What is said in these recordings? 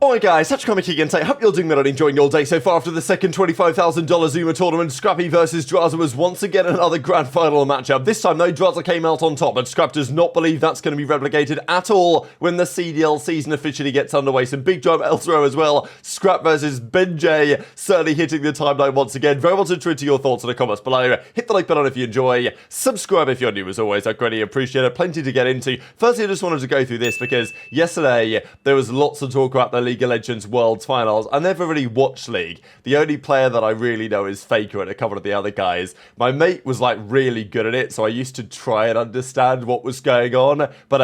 Alright guys, TacticalRab again today. Hope you're doing well and enjoying your day so far. After the second $25,000 Zuma tournament, Scrappy versus Drazah was once again another grand final matchup. This time though, Drazah came out on top, but Scrap does not believe that's going to be replicated at all when the CDL season officially gets underway. Some big drama elsewhere as well. Scrap versus BenJ certainly hitting the timeline once again. Very much interested to your thoughts in the comments below. Hit the like button if you enjoy. Subscribe if you're new as always. I greatly appreciate it. Plenty to get into. Firstly, I just wanted to go through this because yesterday there was lots of talk about the League of Legends Worlds Finals. I never really watched League. The only player that I really know is Faker and a couple of the other guys. My mate was like really good at it, so I used to try and understand what was going on, but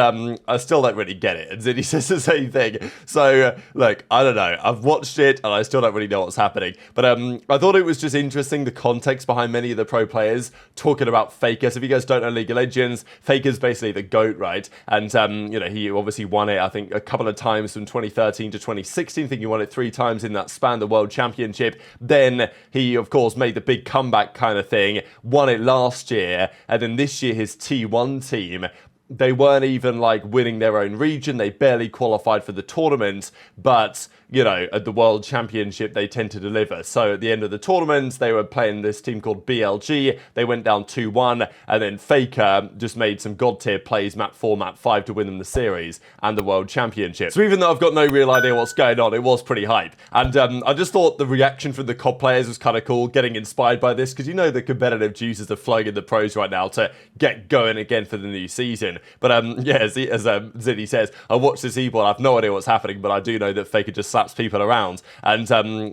I still don't really get it. And Ziddy says the same thing. So look, I don't know. I've watched it and I still don't really know what's happening. But I thought it was just interesting the context behind many of the pro players talking about Faker. So if you guys don't know League of Legends, Faker's basically the GOAT, right? And you know, he obviously won it, I think, a couple of times from 2013 to 2016. I think he won it 3 times in that span, the World Championship. Then he, of course, made the big comeback kind of thing, won it last year, and then this year his T1 team, they weren't even like winning their own region. They barely qualified for the tournament, but you know, at the World Championship, they tend to deliver. So at the end of the tournament, they were playing this team called BLG. They went down 2-1, and then Faker just made some god-tier plays, map 4, map 5, to win them the series and the World Championship. So even though I've got no real idea what's going on, it was pretty hype. And I just thought the reaction from the COD players was kind of cool, getting inspired by this, because you know the competitive juices are flowing in the pros right now to get going again for the new season. But yeah, as Ziddy says, I watched this Esports, I have no idea what's happening, but I do know that Faker just slaps people around. And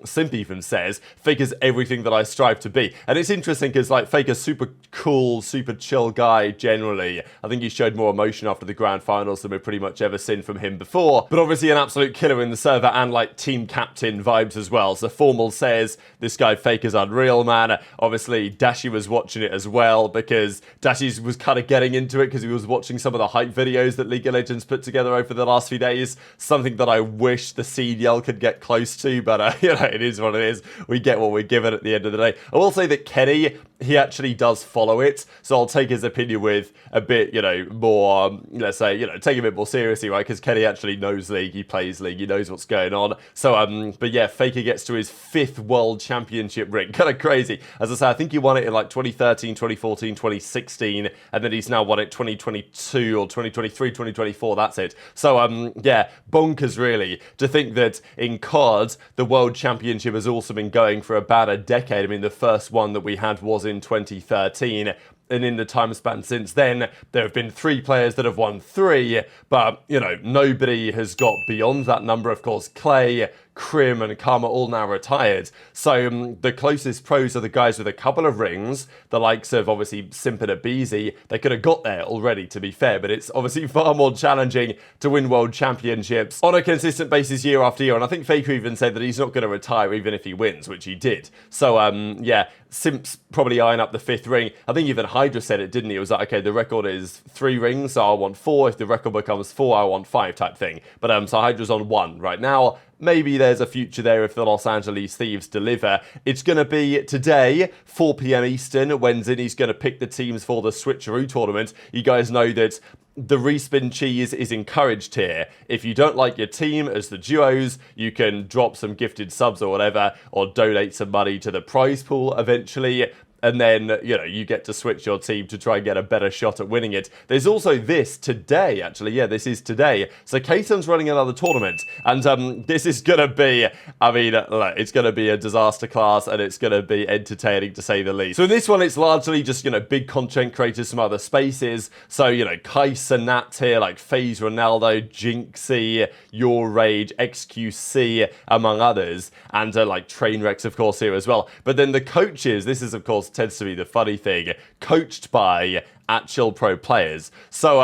Simp even says, Faker's everything that I strive to be. And it's interesting because like Faker's super cool, super chill guy generally. I think he showed more emotion after the grand finals than we've pretty much ever seen from him before. But obviously an absolute killer in the server and like team captain vibes as well. So Formal says, this guy Faker's unreal, man. Obviously Dashy was watching it as well because Dashy was kind of getting into it because he was watching some of the hype videos that League of Legends put together over the last few days. Something that I wish the CDL could get close to, but you know, it is what it is. We get what we're given at the end of the day. I will say that Kenny, he actually does follow it, so I'll take his opinion with a bit, you know, more, let's say, you know, take it a bit more seriously, right? Because Kenny actually knows League, he plays League, he knows what's going on. So, but yeah, Faker gets to his 5th World Championship ring. Kind of crazy. As I say, I think he won it in like 2013, 2014, 2016, and then he's now won it 2022 or 2023, 2024, that's it. So, yeah, bonkers really, to think that in COD, the World Championship has also been going for about a decade. I mean, the first one that we had was in 2013. And in the time span since then, there have been 3 players that have won 3, but, you know, nobody has got beyond that number. Of course, Clay, Krim and Karma all now retired. So the closest pros are the guys with a couple of rings, the likes of obviously Simp and aBeZy. They could have got there already, to be fair, but it's obviously far more challenging to win world championships on a consistent basis year after year. And I think Faker even said that he's not going to retire even if he wins, which he did. So yeah, Simp's probably eyeing up the 5th ring. I think even HyDra said it, didn't he? It was like, okay, the record is 3 rings, so I want 4. If the record becomes 4, I want 5 type thing. But so HyDra's on 1 right now. Maybe there's a future there if the Los Angeles Thieves deliver. It's going to be today, 4 PM Eastern, when Zinny's going to pick the teams for the Switcheroo tournament. You guys know that the respin cheese is encouraged here. If you don't like your team as the duos, you can drop some gifted subs or whatever, or donate some money to the prize pool eventually. And then, you know, you get to switch your team to try and get a better shot at winning it. There's also this today, actually. Yeah, this is today. So K-Sun's running another tournament. And this is going to be, I mean, it's going to be a disaster class and it's going to be entertaining to say the least. So in this one, it's largely just, you know, big content creators from other spaces. So, you know, Kais and Nat here, like FaZe, Ronaldo, Jinxie, Your Rage, XQC, among others. And like Trainwrecks, of course, here as well. But then the coaches, this is, of course, tends to be the funny thing, coached by actual pro players. So,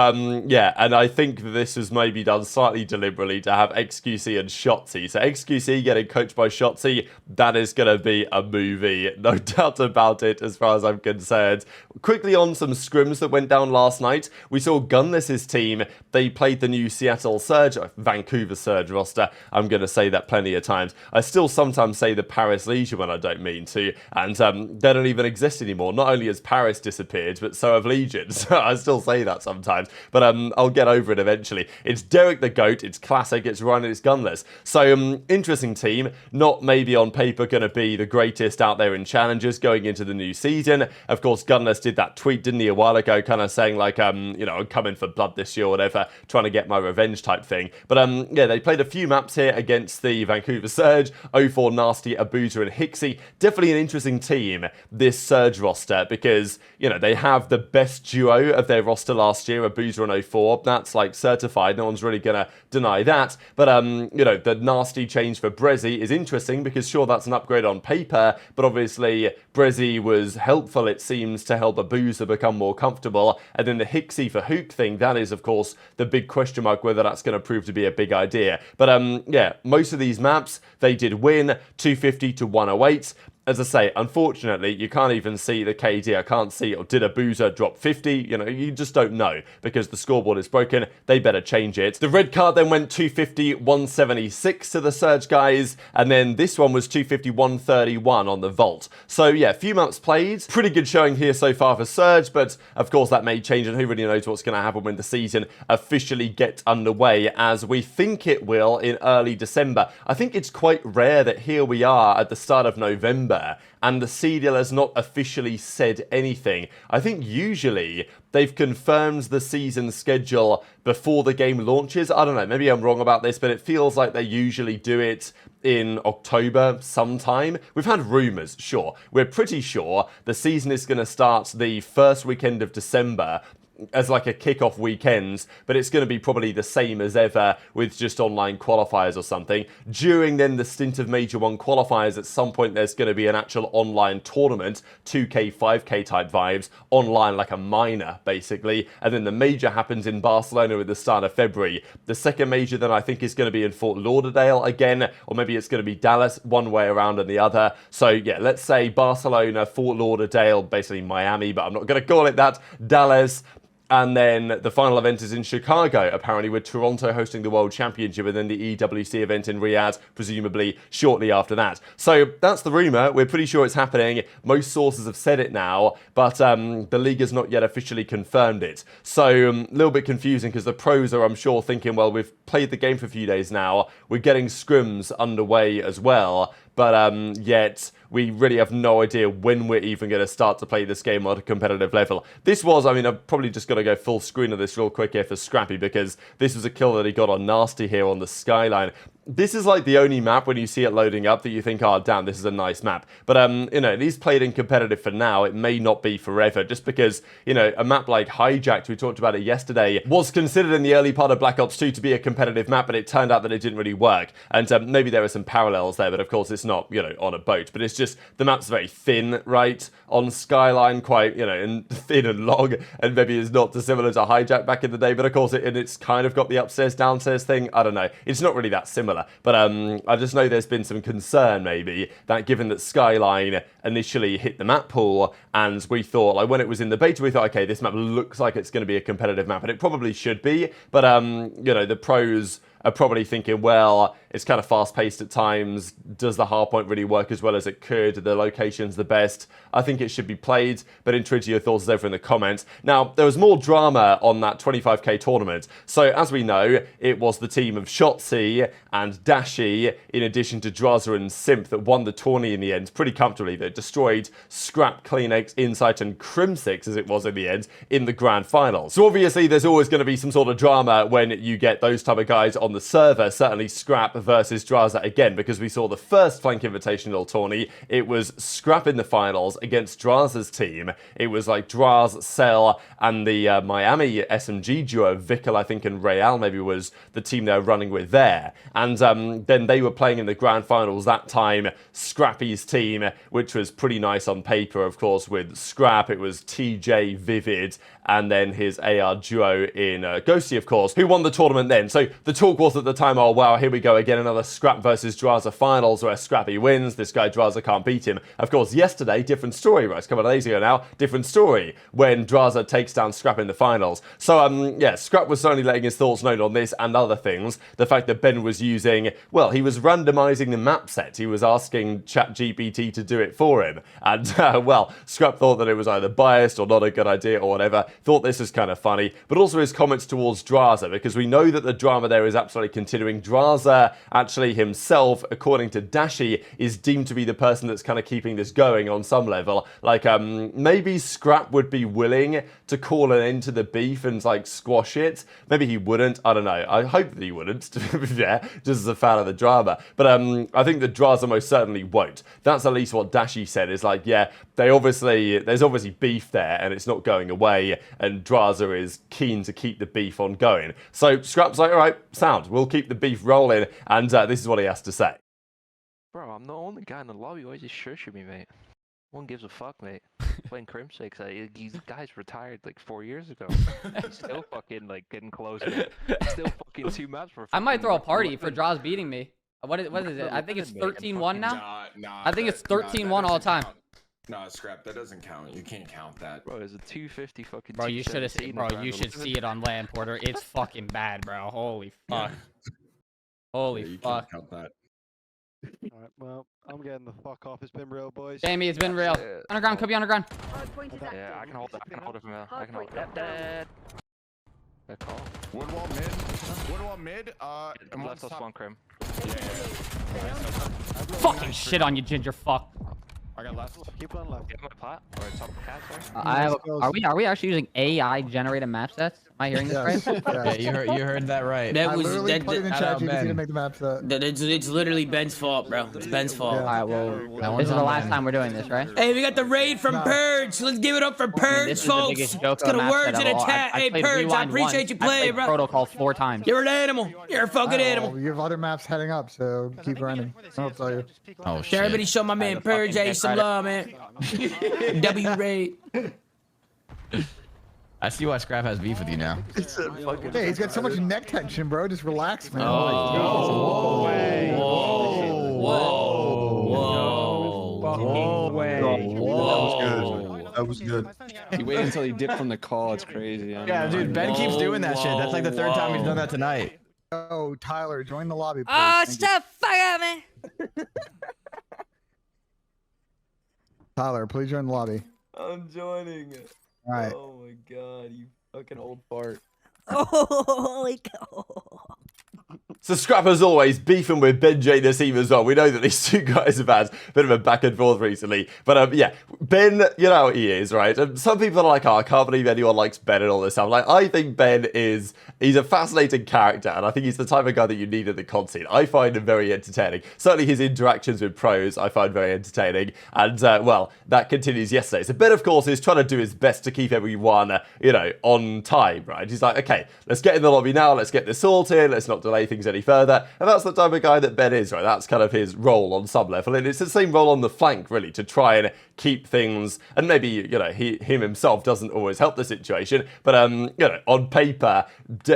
yeah, and I think this was maybe done slightly deliberately to have XQC and Shotzzy. So XQC getting coached by Shotzzy, that is going to be a movie, no doubt about it, as far as I'm concerned. Quickly on some scrims that went down last night. We saw Gunless's team. They played the new Seattle Surge, Vancouver Surge roster. I'm going to say that plenty of times. I still sometimes say the Paris Legion when I don't mean to, and they don't even exist anymore. Not only has Paris disappeared, but so have Legion. emotions. I still say that sometimes, but I'll get over it eventually. It's Derek the GOAT, it's classic, it's Ryan, it's gunless. So, interesting team, not maybe on paper going to be the greatest out there in challenges going into the new season. Of course, Gunless did that tweet, didn't he, a while ago, kind of saying like, you know, I'm coming for blood this year or whatever, trying to get my revenge type thing. But yeah, they played a few maps here against the Vancouver Surge, 04, Nastie, Abuzah and Hicksy. Definitely an interesting team, this Surge roster, because, you know, they have the best duo of their roster last year, Abuzah and 04. That's like certified, no one's really gonna deny that. But you know, the Nastie change for aBeZy is interesting because sure, that's an upgrade on paper, but obviously aBeZy was helpful, it seems, to help Abuzah become more comfortable. And then the Hicksy for Hook thing, that is of course the big question mark whether that's going to prove to be a big idea. But yeah, most of these maps they did win 250 to 108. As I say, unfortunately, you can't even see the KD. I can't see, or did Abuzah drop 50? You know, you just don't know because the scoreboard is broken. They better change it. The red card then went 250, 176 to the Surge guys, and then this one was 250, 131 on the Vault. So yeah, few maps played. Pretty good showing here so far for Surge, but of course that may change, and who really knows what's going to happen when the season officially gets underway, as we think it will in early December. I think it's quite rare that here we are at the start of November and the CDL has not officially said anything. I think usually they've confirmed the season schedule before the game launches. I don't know, maybe I'm wrong about this, but it feels like they usually do it in October sometime. We've had rumours, sure. We're pretty sure the season is going to start the first weekend of December as like a kick-off weekend, but it's going to be probably the same as ever with just online qualifiers or something. During then the stint of Major 1 qualifiers, at some point there's going to be an actual online tournament, 2K, 5K type vibes, online like a minor basically, and then the major happens in Barcelona at the start of February. The second major then I think is going to be in Fort Lauderdale again, or maybe it's going to be Dallas, one way around and the other. So yeah, let's say Barcelona, Fort Lauderdale, basically Miami, but I'm not going to call it that, Dallas. And then the final event is in Chicago, apparently, with Toronto hosting the World Championship, and then the EWC event in Riyadh, presumably shortly after that. So that's the rumour. We're pretty sure it's happening. Most sources have said it now, but the league has not yet officially confirmed it. So a little bit confusing because the pros are, I'm sure, thinking, well, we've played the game for a few days now. We're getting scrims underway as well. But yet we really have no idea when we're even going to start to play this game on a competitive level. This was, I mean, I'm probably just going to go full screen of this real quick here for Scrappy, because this was a kill that he got on Nastie here on the skyline. This is like the only map when you see it loading up that you think, oh damn, this is a nice map. But you know, it is played in competitive for now. It may not be forever, just because, you know, a map like Hijacked, we talked about it yesterday, was considered in the early part of Black Ops 2 to be a competitive map, but it turned out that it didn't really work. And maybe there are some parallels there, but of course it's not, you know, on a boat. But it's just, the map's very thin, right? On Skyline, quite, you know, and thin and long, and maybe it's not dissimilar to Hijack back in the day, but of course it's kind of got the upstairs, downstairs thing. I don't know. It's not really that similar. But I just know there's been some concern, maybe, that given that Skyline initially hit the map pool, and we thought, like, when it was in the beta, we thought, okay, this map looks like it's going to be a competitive map, and it probably should be, but, you know, the pros are probably thinking, well, it's kind of fast-paced at times. Does the hardpoint really work as well as it could? The location's the best. I think it should be played, but intrigued to your thoughts over in the comments. Now, there was more drama on that 25k tournament. So, as we know, it was the team of Shotzzy and Dashy, in addition to Drazah and Simp, that won the tourney in the end pretty comfortably. They destroyed Scrap, CleanX, Insight, and Kremp, as it was in the end, in the grand final. So, obviously, there's always going to be some sort of drama when you get those type of guys on the server. Certainly Scrap versus Drazah again, because we saw the first Flank Invitational tourney. It was Scrap in the finals against Drazah's team. It was like Draz, Cell, and the Miami SMG duo, Vickle, I think, and Real maybe was the team they were running with there. And then they were playing in the grand finals that time, Scrappy's team, which was pretty nice on paper, of course, with Scrap. It was TJ, Vivid, and then his AR duo in Ghosty, of course, who won the tournament then. So the talk was at the time, oh wow, here we go again, another Scrap versus Drazah finals where Scrappy wins. This guy Drazah can't beat him. Of course, yesterday, different story, right? A couple of days ago now, different story when Drazah takes down Scrap in the finals. So, yeah, Scrap was certainly letting his thoughts known on this and other things. The fact that Ben was using, well, he was randomizing the map set. He was asking ChatGPT to do it for him. And, well, Scrap thought that it was either biased or not a good idea or whatever. Thought this was kind of funny, but also his comments towards Drazah, because we know that the drama there is absolutely continuing. Drazah actually himself, according to Dashy, is deemed to be the person that's kind of keeping this going on some level. Like, maybe Scrap would be willing to call an end to the beef and like squash it. Maybe he wouldn't. I don't know. I hope that he wouldn't, to be fair, just as a fan of the drama. But I think that Drazah most certainly won't. That's at least what Dashy said, is like, yeah, there's obviously beef there and it's not going away, and Drazah is keen to keep the beef on going. So Scrap's like, all right, sound, we'll keep the beef rolling, and this is what he has to say. Bro, I'm the only guy in the lobby who always just shushing me, mate. No one gives a fuck, mate. Playing Kremp 6, these guys retired like 4 years ago. Still fucking like getting close, mate. Still fucking 2 maps for. I might throw a party for Drazah beating me. What is it? I think it's 13-1 now. Nah, I think it's 13-1 all the time. No, Scrap, that doesn't count. You can't count that. Bro, it's a 250 fucking. Bro, you should have seen. Bro, you should see it on LAN, Porter. It's fucking bad, bro. Holy fuck. Holy you fuck. Can't count that. Alright, well, I'm getting the fuck off. It's been real, boys. Jamie, it's been real. Underground, could be underground. Yeah, I can hold that. I can hold it from here. I can hold it. Dead. Good call. Wood wall mid. Wood wall mid. I'm left us one Kremp. Fucking shit on you, ginger fuck. I got last. Keep on left. Get my plat. Or top of cat, sorry. I have. Are we actually using AI generated map sets? Am I hearing this right? Yeah, you heard that right. That was literally put it in chat GPT to make the map set. it's literally Ben's fault, bro. It's Ben's fault. Yeah. Alright, well, this is the last time we're doing this, right? Hey, we got the raid from Purge. Let's give it up for Purge, This is the folks. biggest Let's joke get of a map words set in of the all. chat. I Hey, played Purge, I Rewind appreciate once. you I playing, played bro. Protocol 4 times. You're an animal. You're a fucking animal. You have other maps heading up, so keep running. I'll tell you. Oh Share shit. everybody show my man Purge fucking some dick love, man. W raid. I see why Scrap has beef with you now. Hey, he's got so much neck tension, bro. Just relax, man. Oh. That was good. He waited until he dipped from the call. It's crazy. Yeah, dude, Ben keeps doing that shit. That's like the 3rd time he's done that tonight. Oh, Tyler, join the lobby, please. Oh, Thank you. stop fuck out, man. Tyler, please join the lobby. I'm joining. All right. Oh my god, you fucking old fart. Holy cow. So Scrap, as always, beefing with BenJ this evening as well. We know that these two guys have had a bit of a back and forth recently. But yeah, Ben, you know how he is, right? Some people are like, oh, I can't believe anyone likes Ben and all this stuff. Like, I think Ben he's a fascinating character, and I think he's the type of guy that you need in the COD scene. I find him very entertaining. Certainly his interactions with pros I find very entertaining. And, well, that continues yesterday. So Ben, of course, is trying to do his best to keep everyone, you know, on time, right? He's like, okay, let's get in the lobby now. Let's get this sorted. Let's not delay things any further. And that's the type of guy that Ben is, right? That's kind of his role on some level. And it's the same role on the flank, really, to try and keep things, and maybe, you know, him himself doesn't always help the situation, but, you know, on paper,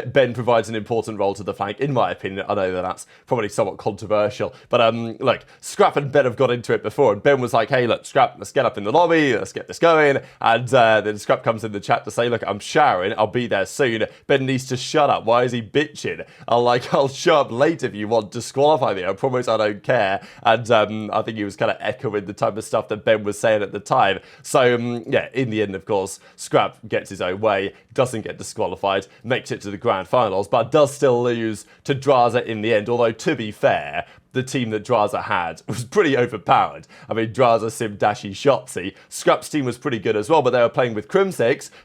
Ben provides an important role to the flank, in my opinion. I know that that's probably somewhat controversial, but, look, Scrap and Ben have got into it before, and Ben was like, hey, look, Scrap, let's get up in the lobby, let's get this going, and then Scrap comes in the chat to say, look, I'm showering, I'll be there soon. Ben needs to shut up. Why is he bitching? I'll show up late if you want, disqualify me, I promise I don't care. And I think he was kind of echoing the type of stuff that Ben was saying at the time. So yeah, in the end, of course, Scrap gets his own way, doesn't get disqualified, makes it to the grand finals, but does still lose to Drazah in the end. Although, to be fair, the team that Drazah had was pretty overpowered. I mean, Drazah, Simp, Dashy, Shotzzy. Scrap's team was pretty good as well, but they were playing with Kremp,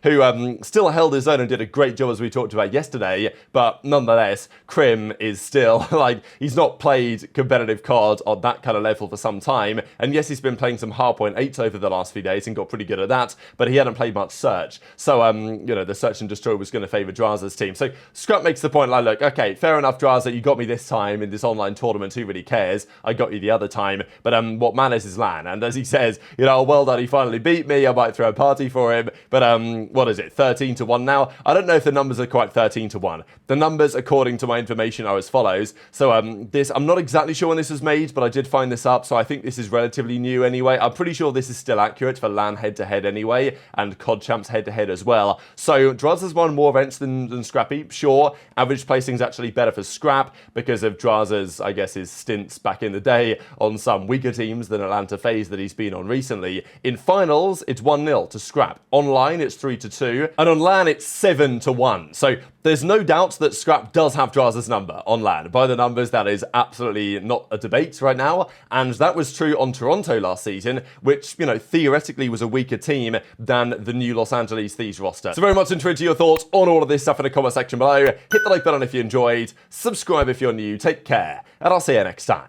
who still held his own and did a great job, as we talked about yesterday. But nonetheless, Kremp is still, like, he's not played competitive COD on that kind of level for some time. And yes, he's been playing some hardpoint 8s over the last few days and got pretty good at that, but he hadn't played much Search. So, you know, the Search and Destroy was going to favour Drazah's team. So Scrap makes the point, like, look, okay, fair enough, Drazah, you got me this time in this online tournament, who really cares? I got you the other time, but what matters is LAN. And as he says, you know, well done, he finally beat me, I might throw a party for him, but what is it, 13-1 now? I don't know if the numbers are quite 13-1. The numbers, according to my information, are as follows. So I'm not exactly sure when this was made, but I did find this up, so I think this is relatively new anyway. I'm pretty sure this is still accurate for LAN head-to-head anyway, and COD Champs head-to-head as well. So Drazah's won more events than Scrappy, sure. Average placing's actually better for Scrap because of Drazah's, I guess, his stints back in the day on some weaker teams than Atlanta FaZe that he's been on recently. In finals, it's 1-0 to Scrap. Online, it's 3-2. And on LAN, it's 7-1. So there's no doubt that Scrap does have Drazah's number on LAN. By the numbers, that is absolutely not a debate right now. And that was true on Toronto last season, which, you know, theoretically was a weaker team than the new Los Angeles Thieves roster. So very much intrigued to your thoughts on all of this stuff in the comment section below. Hit the like button if you enjoyed. Subscribe if you're new. Take care. And I'll see you next time.